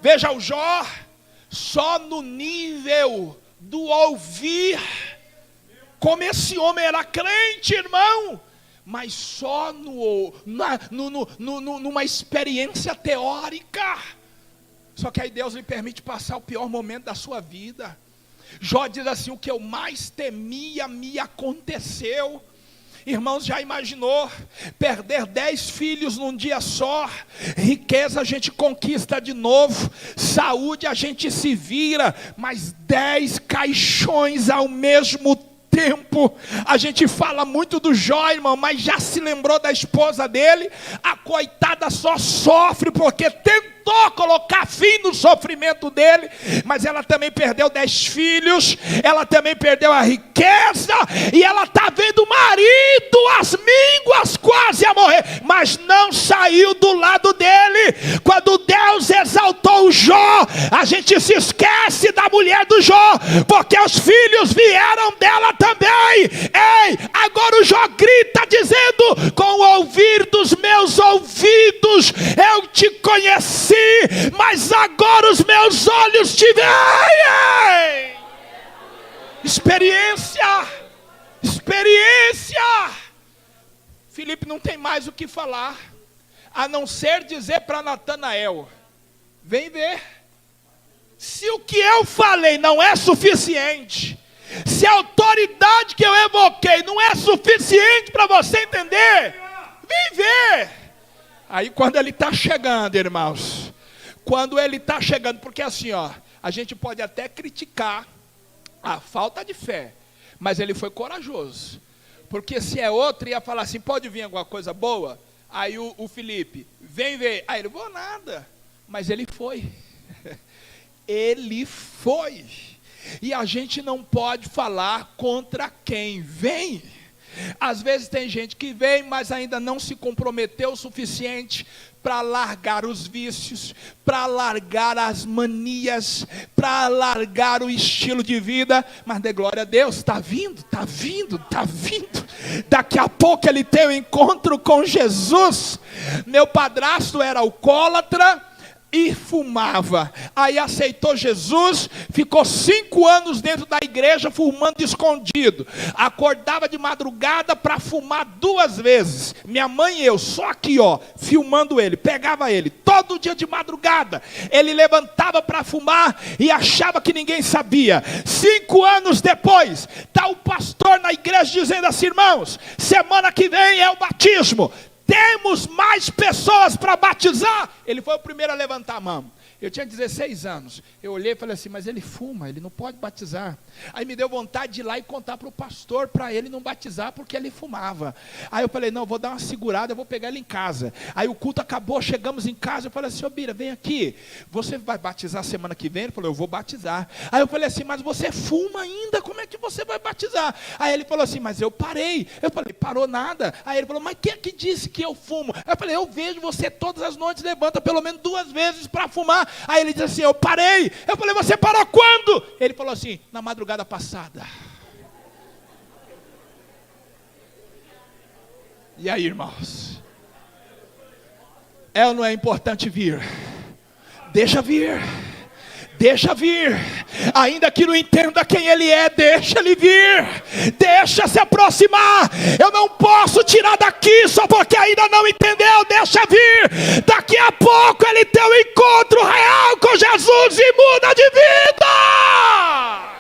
S1: Veja o Jó, só no nível do ouvir, como esse homem era crente, irmão, mas só numa experiência teórica. Só que aí Deus lhe permite passar o pior momento da sua vida. Jó diz assim: o que eu mais temia me aconteceu. Irmãos, já imaginou perder 10 filhos num dia só? Riqueza a gente conquista de novo, saúde a gente se vira, mas 10 caixões ao mesmo tempo. A gente fala muito do Jó, irmão, mas já se lembrou da esposa dele? A coitada só sofre porque tentou colocar fim no sofrimento dele, mas ela também perdeu 10 filhos, ela também perdeu a riqueza, e ela está vendo o marido, as mínguas, quase a morrer, mas não saiu do lado dele. Quando Deus exaltou o Jó, a gente se esquece da mulher do Jó, porque os filhos vieram dela também. Ei, agora o Jó grita dizendo: com o ouvir dos meus ouvidos eu te conheci, mas agora os meus olhos te veem. Experiência, experiência. Filipe não tem mais o que falar, a não ser dizer para Natanael: vem ver. Se o que eu falei não é suficiente, se a autoridade que eu evoquei não é suficiente para você entender, vem ver. Aí quando ele está chegando, irmãos, quando ele está chegando, porque assim, ó, a gente pode até criticar a falta de fé, mas ele foi corajoso, porque se é outro, ia falar assim, pode vir alguma coisa boa? Aí o Felipe, vem ver, aí ele, vou nada, mas ele foi, ele foi, e a gente não pode falar contra quem vem. Às vezes tem gente que vem, mas ainda não se comprometeu o suficiente para largar os vícios, para largar as manias, para largar o estilo de vida, mas de glória a Deus, está vindo, está vindo, está vindo. Daqui a pouco ele tem um encontro com Jesus. Meu padrasto era alcoólatra e fumava, aí aceitou Jesus, ficou 5 anos dentro da igreja fumando escondido, acordava de madrugada para fumar 2 vezes, minha mãe e eu, só aqui ó, filmando ele, pegava ele, todo dia de madrugada, ele levantava para fumar e achava que ninguém sabia. 5 anos depois, está o pastor na igreja dizendo assim, irmãos, semana que vem é o batismo, temos mais pessoas para batizar. Ele foi o primeiro a levantar a mão. Eu tinha 16 anos, eu olhei e falei assim, mas ele fuma, ele não pode batizar. Aí me deu vontade de ir lá e contar para o pastor, para ele não batizar, porque ele fumava. Aí eu falei, não, vou dar uma segurada, eu vou pegar ele em casa. Aí o culto acabou, chegamos em casa, eu falei assim, ô Bira, vem aqui, você vai batizar semana que vem? Ele falou, eu vou batizar. Aí eu falei assim, mas você fuma ainda, como é que você vai batizar? Aí ele falou assim, mas eu parei. Eu falei, parou nada? Aí ele falou, mas quem é que disse que eu fumo? Aí eu falei, eu vejo você todas as noites, levanta pelo menos 2 vezes para fumar. Aí ele disse assim, eu parei. Eu falei, você parou quando? Ele falou assim, na madrugada passada. E aí, irmãos? É ou não é importante vir? Deixa vir. Deixa vir, ainda que não entenda quem ele é, deixa ele vir, deixa se aproximar. Eu não posso tirar daqui só porque ainda não entendeu, deixa vir. Daqui a pouco ele tem um encontro real com Jesus e muda de vida.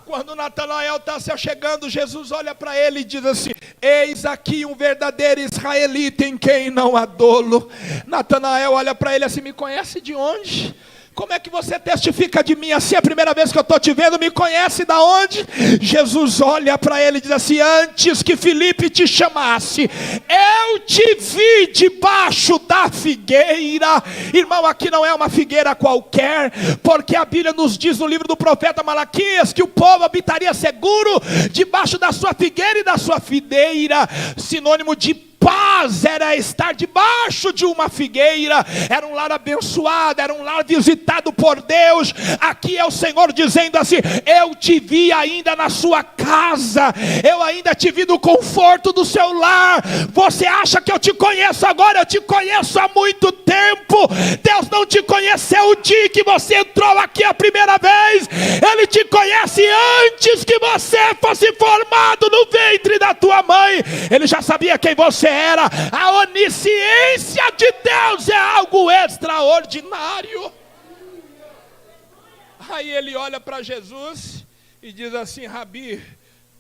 S1: Quando Natanael está se achegando, Jesus olha para ele e diz assim, eis aqui um verdadeiro israelita em quem não há dolo. Natanael olha para ele assim, me conhece de onde? Como é que você testifica de mim assim? É a primeira vez que eu estou te vendo, me conhece da onde? Jesus olha para ele e diz assim, antes que Filipe te chamasse, eu te vi debaixo da figueira. Irmão, aqui não é uma figueira qualquer, porque a Bíblia nos diz no livro do profeta Malaquias, que o povo habitaria seguro debaixo da sua figueira e da sua videira, sinônimo de paz era estar debaixo de uma figueira, era um lar abençoado, era um lar visitado por Deus. Aqui é o Senhor dizendo assim, eu te vi ainda na sua casa, eu ainda te vi no conforto do seu lar. Você acha que eu te conheço agora? Eu te conheço há muito tempo. Deus não te conheceu o dia que você entrou aqui a primeira vez, Ele te conhece antes que você fosse formado no ventre da tua mãe. Ele já sabia quem você era. A onisciência de Deus é algo extraordinário. Aí ele olha para Jesus e diz assim, Rabi,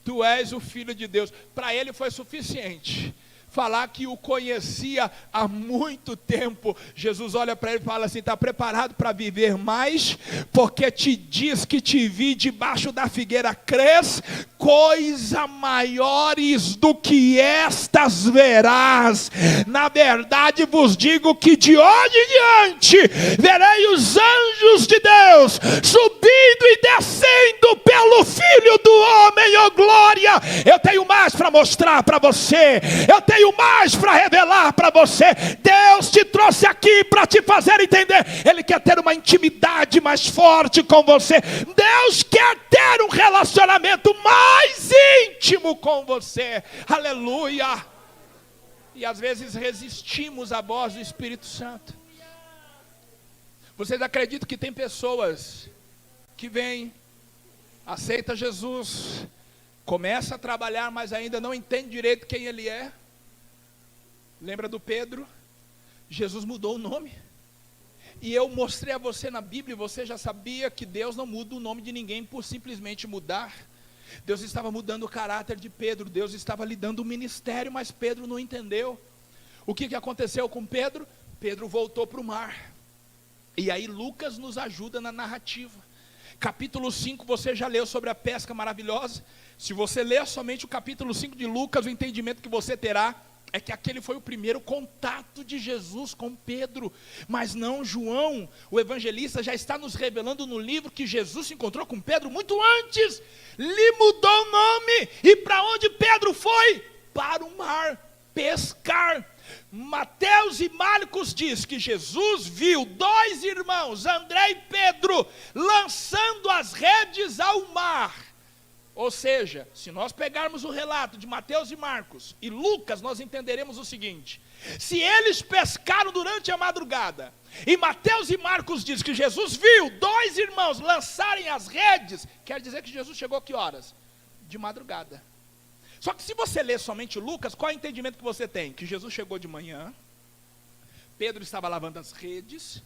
S1: tu és o Filho de Deus. Para ele foi suficiente falar que o conhecia há muito tempo. Jesus olha para ele e fala assim, está preparado para viver mais? Porque te diz que te vi debaixo da figueira, crês? Coisa maiores do que estas verás. Na verdade vos digo que de hoje em diante verei os anjos de Deus subindo e descendo pelo Filho do Homem, oh glória. Eu tenho mais para mostrar para você, eu tenho mais para revelar para você. Deus te trouxe aqui para te fazer entender. Ele quer ter uma intimidade mais forte com você. Deus quer ter um relacionamento mais íntimo com você. Aleluia. E às vezes resistimos à voz do Espírito Santo. Vocês acreditam que tem pessoas que vêm, aceita Jesus, começa a trabalhar, mas ainda não entende direito quem ele é? Lembra do Pedro? Jesus mudou o nome. E eu mostrei a você na Bíblia, você já sabia que Deus não muda o nome de ninguém por simplesmente mudar. Deus estava mudando o caráter de Pedro, Deus estava lhe dando um ministério, mas Pedro não entendeu. O que aconteceu com Pedro? Pedro voltou para o mar. E aí Lucas nos ajuda na narrativa. Capítulo 5, você já leu sobre a pesca maravilhosa? Se você ler somente o capítulo 5 de Lucas, o entendimento que você terá é que aquele foi o primeiro contato de Jesus com Pedro. Mas não, João, o evangelista, já está nos revelando no livro que Jesus se encontrou com Pedro muito antes. Lhe mudou o nome. E para onde Pedro foi? Para o mar pescar. Mateus e Marcos diz que Jesus viu dois irmãos, André e Pedro, lançando as redes ao mar. Ou seja, se nós pegarmos o relato de Mateus e Marcos e Lucas, nós entenderemos o seguinte: se eles pescaram durante a madrugada, e Mateus e Marcos diz que Jesus viu dois irmãos lançarem as redes, quer dizer que Jesus chegou a que horas? De madrugada. Só que se você ler somente Lucas, qual é o entendimento que você tem? Que Jesus chegou de manhã, Pedro estava lavando as redes,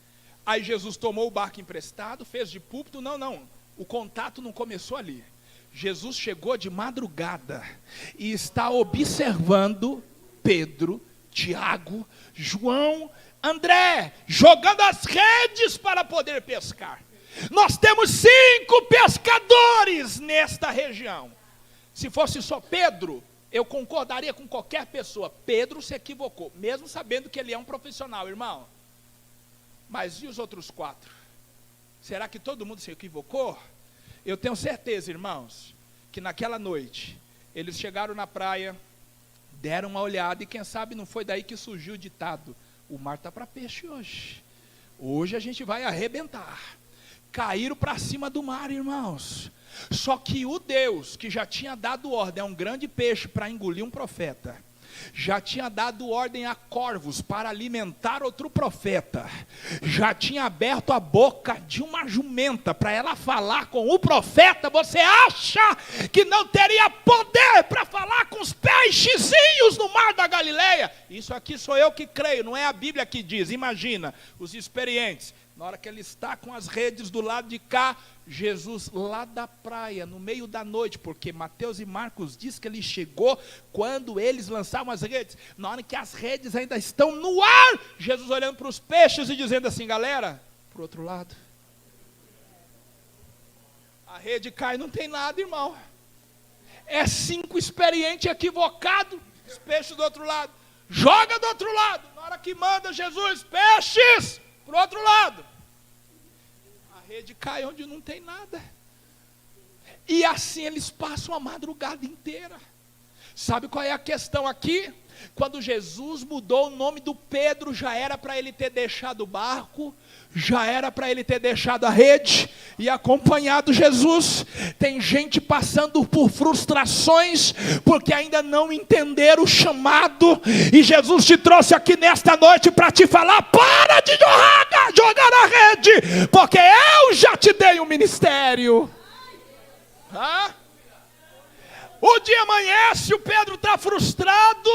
S1: aí Jesus tomou o barco emprestado, fez de púlpito. Não, o contato não começou ali. Jesus chegou de madrugada e está observando Pedro, Tiago, João, André, jogando as redes para poder pescar. Nós temos 5 pescadores nesta região. Se fosse só Pedro, eu concordaria com qualquer pessoa. Pedro se equivocou, mesmo sabendo que ele é um profissional, irmão. Mas e os outros 4? Será que todo mundo se equivocou? Eu tenho certeza, irmãos, que naquela noite, eles chegaram na praia, deram uma olhada, e quem sabe não foi daí que surgiu o ditado: o mar está para peixe hoje. Hoje a gente vai arrebentar. Caíram para cima do mar, irmãos. Só que o Deus que já tinha dado ordem a um grande peixe para engolir um profeta, já tinha dado ordem a corvos para alimentar outro profeta, já tinha aberto a boca de uma jumenta para ela falar com o profeta. Você acha que não teria poder para falar com os peixezinhos no mar da Galileia? Isso aqui sou eu que creio, não é a Bíblia que diz. Imagina, os experientes, na hora que ele está com as redes do lado de cá, Jesus lá da praia, no meio da noite, porque Mateus e Marcos diz que ele chegou quando eles lançavam as redes, na hora que as redes ainda estão no ar, Jesus olhando para os peixes e dizendo assim: galera, para o outro lado. A rede cai, não tem nada, irmão. É 5 experientes equivocados, os peixes do outro lado. Joga do outro lado, na hora que manda Jesus, peixes, para o outro lado. A rede cai onde não tem nada. E assim eles passam a madrugada inteira. Sabe qual é a questão aqui? Quando Jesus mudou o nome do Pedro, já era para ele ter deixado o barco, já era para ele ter deixado a rede e acompanhado Jesus. Tem gente passando por frustrações porque ainda não entenderam o chamado, e Jesus te trouxe aqui nesta noite para te falar: para de jogar a rede, porque eu já te dei um ministério. O dia amanhece, o Pedro está frustrado,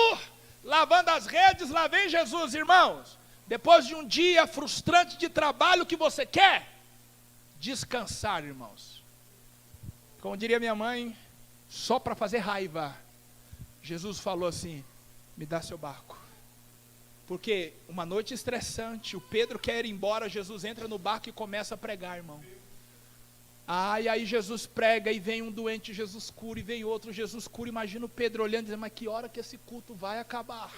S1: lavando as redes. Lá vem Jesus, irmãos. Depois de um dia frustrante de trabalho, o que você quer? Descansar, irmãos. Como diria minha mãe, só para fazer raiva, Jesus falou assim: me dá seu barco. Porque uma noite estressante, o Pedro quer ir embora, Jesus entra no barco e começa a pregar, irmão. E aí Jesus prega, e vem um doente, Jesus cura, e vem outro, Jesus cura. Imagina o Pedro olhando e dizendo: mas que hora que esse culto vai acabar?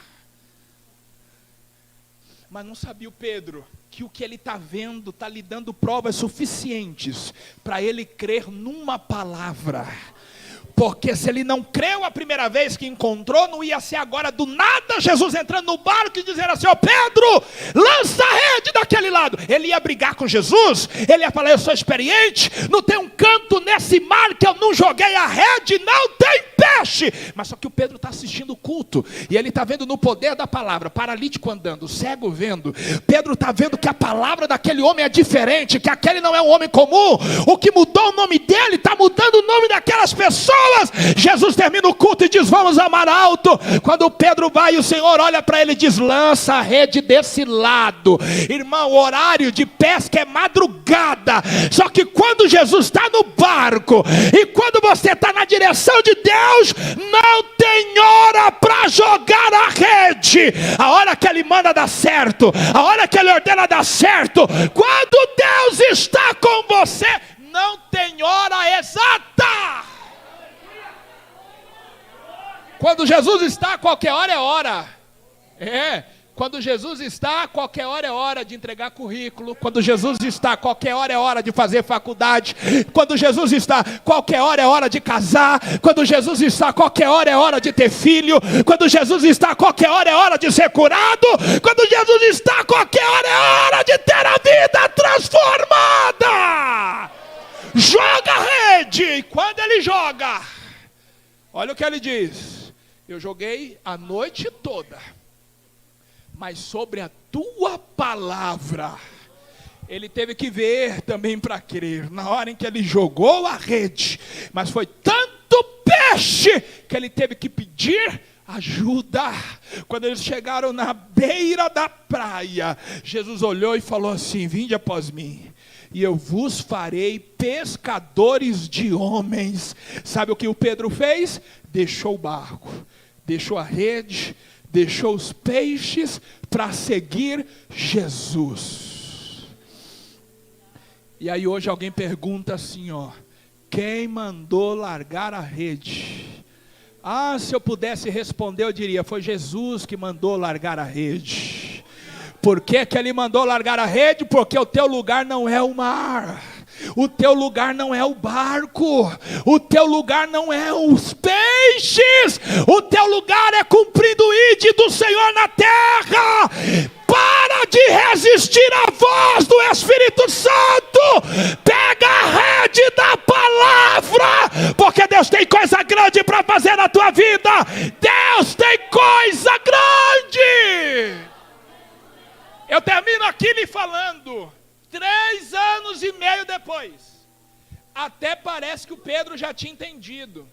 S1: Mas não sabia o Pedro que o que ele está vendo está lhe dando provas suficientes para ele crer numa palavra. Porque se ele não creu a primeira vez que encontrou, não ia ser agora do nada Jesus entrando no barco e dizendo assim: ó Pedro, lança a rede daquele lado. Ele ia brigar com Jesus, ele ia falar: eu sou experiente, não tem um canto nesse mar que eu não joguei a rede, não tem peixe. Mas só que o Pedro está assistindo o culto, e ele está vendo no poder da palavra, paralítico andando, cego vendo. Pedro está vendo que a palavra daquele homem é diferente, que aquele não é um homem comum. O que mudou o nome dele, está mudando o nome daquelas pessoas. Jesus termina o culto e diz: vamos a mar alto. Quando Pedro vai, o Senhor olha para ele e diz: lança a rede desse lado. Irmão, o horário de pesca é madrugada. Só que quando Jesus está no barco, e quando você está na direção de Deus, não tem hora para jogar a rede. A hora que Ele manda dar certo, a hora que Ele ordena dar certo. Quando Deus está com você, não tem hora exata. Quando Jesus está, qualquer hora é hora. Quando Jesus está, qualquer hora é hora de entregar currículo. Quando Jesus está, qualquer hora é hora de fazer faculdade. Quando Jesus está, qualquer hora é hora de casar. Quando Jesus está, qualquer hora é hora de ter filho. Quando Jesus está, qualquer hora é hora de ser curado. Quando Jesus está, qualquer hora é hora de ter a vida transformada. Joga a rede. E quando ele joga, olha o que ele diz: eu joguei a noite toda, mas sobre a tua palavra. Ele teve que ver também para crer. Na hora em que ele jogou a rede, mas foi tanto peixe que ele teve que pedir ajuda. Quando eles chegaram na beira da praia, Jesus olhou e falou assim: vinde após mim, e eu vos farei pescadores de homens. Sabe o que o Pedro fez? Deixou o barco, deixou a rede, deixou os peixes para seguir Jesus. E aí hoje alguém pergunta assim, quem mandou largar a rede? Se eu pudesse responder, eu diria: foi Jesus que mandou largar a rede. Por que que ele mandou largar a rede? Porque o teu lugar não é o mar. O teu lugar não é o barco. O teu lugar não é os peixes. O teu lugar é cumprindo o ide do Senhor na terra. Para de resistir à voz do Espírito Santo. Pega a rede da palavra, porque Deus tem coisa grande para fazer na tua vida. Deus tem coisa grande. Eu termino aqui lhe falando, 3 anos e meio depois, até parece que o Pedro já tinha entendido.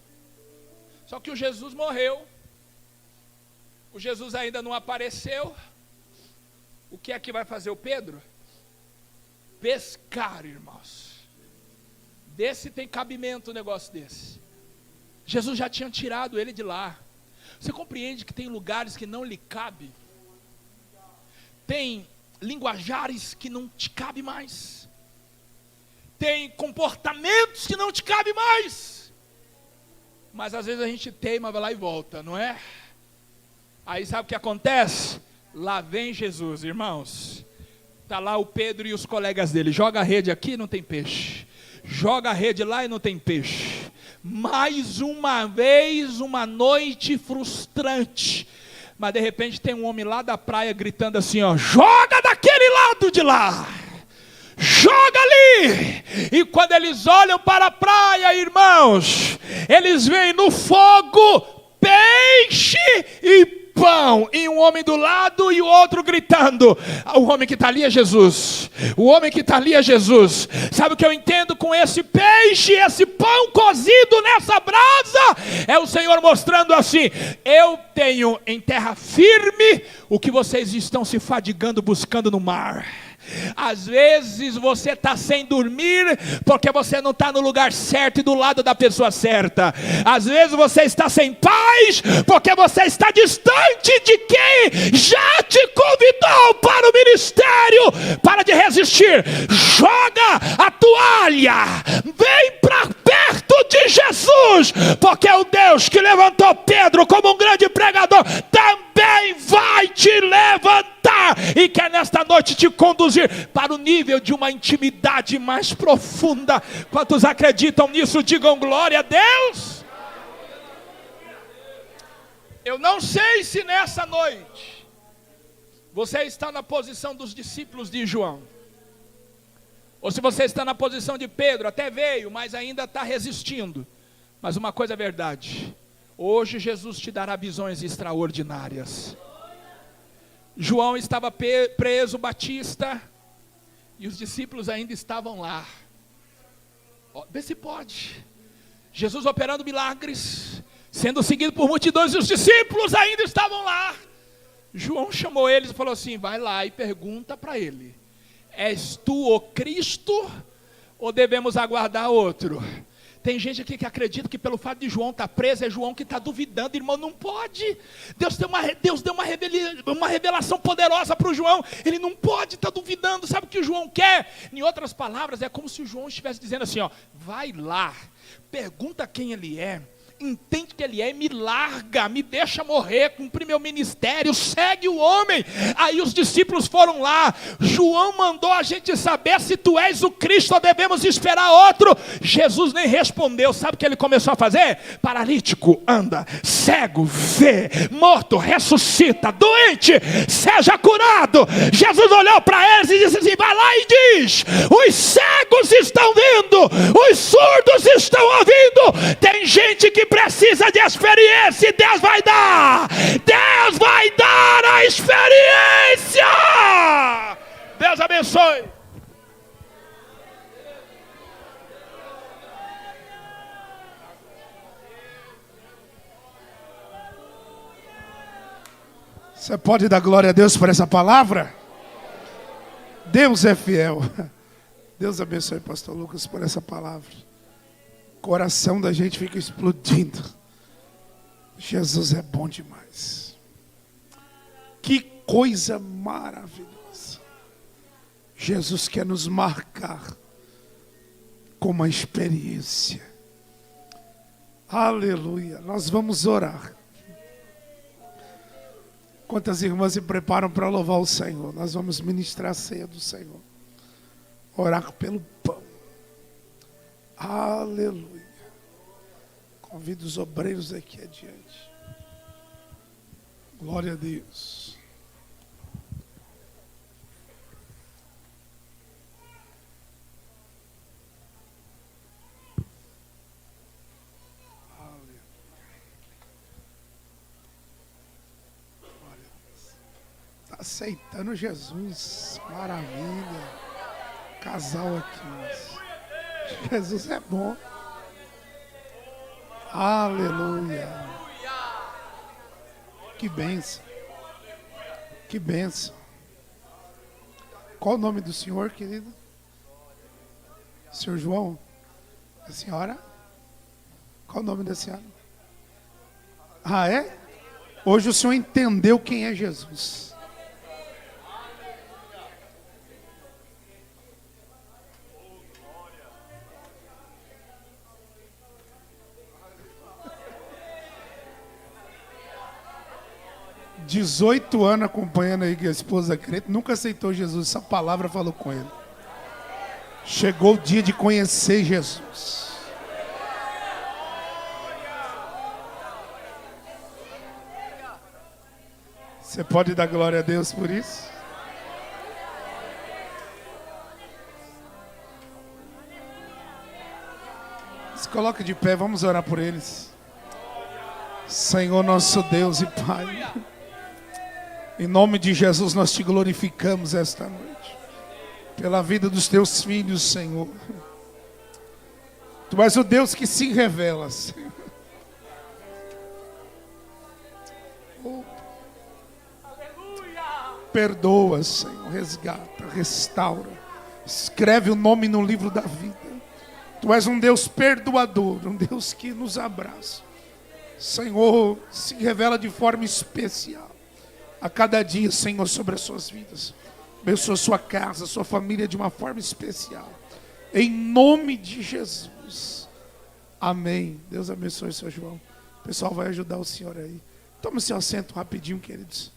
S1: Só que o Jesus morreu, o Jesus ainda não apareceu. O que é que vai fazer o Pedro? Pescar, irmãos. Desse tem cabimento um negócio desse. Jesus já tinha tirado ele de lá. Você compreende que tem lugares que não lhe cabe? Tem linguajares que não te cabe mais. Tem comportamentos que não te cabe mais. Mas às vezes a gente teima, vai lá e volta, não é? Aí sabe o que acontece? Lá vem Jesus, irmãos. Está lá o Pedro e os colegas dele. Joga a rede aqui, não tem peixe. Joga a rede lá e não tem peixe. Mais uma vez, uma noite frustrante. Mas de repente tem um homem lá da praia gritando assim, joga daquele lado de lá. Joga ali. E quando eles olham para a praia, irmãos, eles veem no fogo peixe e pão, e um homem do lado e o outro gritando. O homem que está ali é Jesus. O homem que está ali é Jesus. Sabe o que eu entendo com esse peixe, esse pão cozido nessa brasa? É o Senhor mostrando assim: eu tenho em terra firme o que vocês estão se fadigando buscando no mar. Às vezes você está sem dormir porque você não está no lugar certo e do lado da pessoa certa. Às vezes você está sem paz porque você está distante de quem já te convidou para o ministério. Para de resistir, joga a toalha, vem para perto de Jesus, porque o Deus que levantou Pedro como um grande pregador também vai te levantar e quer nesta noite te conduzir para o nível de uma intimidade mais profunda. Quantos acreditam nisso, digam glória a Deus. Eu não sei se nessa noite você está na posição dos discípulos de João, ou se você está na posição de Pedro, até veio, mas ainda está resistindo. Mas uma coisa é verdade: Hoje Jesus te dará visões extraordinárias. João estava preso, Batista, e os discípulos ainda estavam lá. Vê se pode. Jesus operando milagres, sendo seguido por multidões, e os discípulos ainda estavam lá. João chamou eles e falou assim: vai lá e pergunta para ele: és tu o Cristo ou devemos aguardar outro? Tem gente aqui que acredita que pelo fato de João estar preso, é João que está duvidando. Irmão, não pode. Deus deu uma revelação poderosa para o João. Ele não pode estar duvidando. Sabe o que o João quer? Em outras palavras, é como se o João estivesse dizendo assim, ó: vai lá, pergunta quem ele é, entende que ele é, me larga, me deixa morrer, cumprir meu ministério, segue o homem. Aí os discípulos foram lá. João mandou a gente saber se tu és o Cristo ou devemos esperar outro. Jesus nem respondeu. Sabe o que ele começou a fazer? Paralítico anda, cego vê, morto ressuscita, doente seja curado. Jesus olhou para eles e disse assim: vai lá e diz: os cegos estão vindo, os surdos estão ouvindo. Tem gente que precisa de experiência, e Deus vai dar. Deus vai dar a experiência. Deus abençoe.
S2: Você pode dar glória a Deus por essa palavra? Deus é fiel. Deus abençoe, pastor Lucas, por essa palavra. O coração da gente fica explodindo. Jesus é bom demais. Que coisa maravilhosa. Jesus quer nos marcar com uma experiência. Aleluia. Nós vamos orar. Quantas irmãs se preparam para louvar o Senhor? Nós vamos ministrar a ceia do Senhor. Orar pelo pão. Aleluia. Convido os obreiros aqui adiante. Glória a Deus. Aleluia. Glória a Deus. Está aceitando Jesus. Maravilha. Casal aqui. Jesus é bom. Aleluia. Que bênção. Que bênção. Qual o nome do senhor, querido? Senhor João? A senhora? Qual o nome da senhora? Ah, é? Hoje o senhor entendeu quem é Jesus. Dezoito anos acompanhando aí que a esposa crente, nunca aceitou Jesus, essa palavra falou com ele. Chegou o dia de conhecer Jesus. Você pode dar glória a Deus por isso? Se coloque de pé, vamos orar por eles. Senhor nosso Deus e Pai, em nome de Jesus nós te glorificamos esta noite, pela vida dos teus filhos, Senhor. Tu és o Deus que se revela, Senhor. Perdoa, Senhor, resgata, restaura, escreve o nome no livro da vida. Tu és um Deus perdoador, um Deus que nos abraça. Senhor, se revela de forma especial a cada dia, Senhor, sobre as suas vidas. Abençoa sua casa, sua família de uma forma especial. Em nome de Jesus. Amém. Deus abençoe o seu João. O pessoal vai ajudar o senhor aí. Tome seu assento rapidinho, queridos.